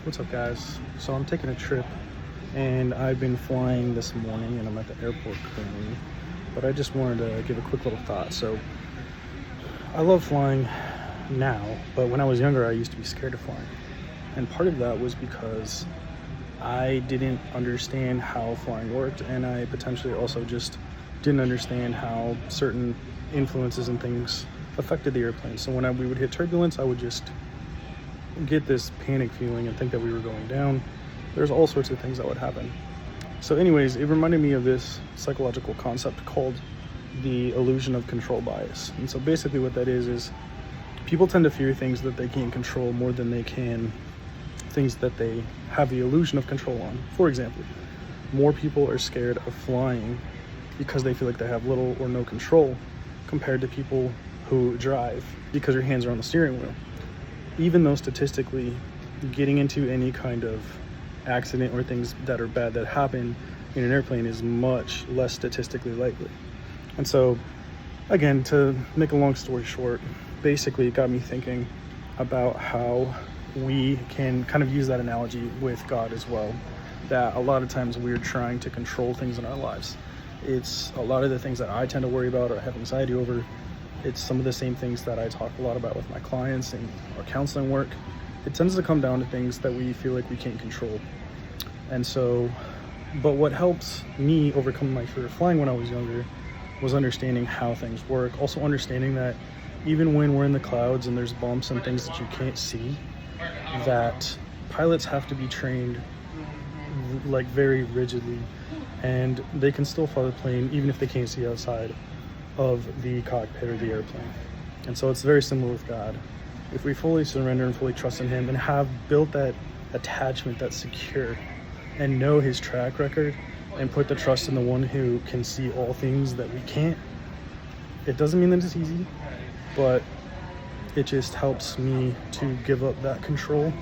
What's up, guys? So I'm taking a trip and I've been flying this morning and I'm at the airport currently, but I just wanted to give a quick little thought. So I love flying now, but when I was younger I used to be scared of flying, and part of that was because I didn't understand how flying worked, and I potentially also just didn't understand how certain influences and things affected the airplane. So when we would hit turbulence, I would just get this panic feeling and think that we were going down. There's all sorts of things that would happen. So anyways, it reminded me of this psychological concept called the illusion of control bias. And so basically what that is people tend to fear things that they can't control more than they can things that they have the illusion of control on. For example, more people are scared of flying because they feel like they have little or no control compared to people who drive because your hands are on the steering wheel. Even though statistically getting into any kind of accident or things that are bad that happen in an airplane is much less statistically likely. And so again, to make a long story short, basically it got me thinking about how we can kind of use that analogy with God as well, that a lot of times we're trying to control things in our lives. It's a lot of the things that I tend to worry about or have anxiety over. It's some of the same things that I talk a lot about with my clients and our counseling work. It tends to come down to things that we feel like we can't control. And so, but what helps me overcome my fear of flying when I was younger was understanding how things work. Also understanding that even when we're in the clouds and there's bumps and things that you can't see, that pilots have to be trained like very rigidly, and they can still fly the plane even if they can't see outside of the cockpit or the airplane. And so it's very similar with God. If we fully surrender and fully trust in Him and have built that attachment that's secure and know His track record and put the trust in the one who can see all things that we can't, it doesn't mean that it's easy, but it just helps me to give up that control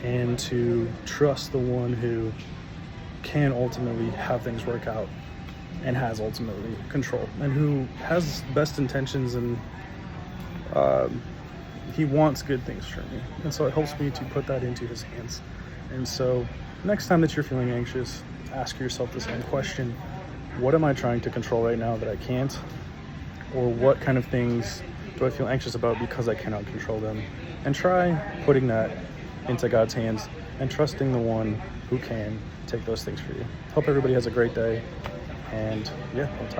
and to trust the one who can ultimately have things work out and has ultimately control and who has best intentions, and he wants good things for me. And so it helps me to put that into his hands. And so next time that you're feeling anxious, ask yourself the same question: what am I trying to control right now that I can't? Or what kind of things do I feel anxious about because I cannot control them? And try putting that into God's hands and trusting the one who can take those things for you. Hope everybody has a great day. And yeah, I'll talk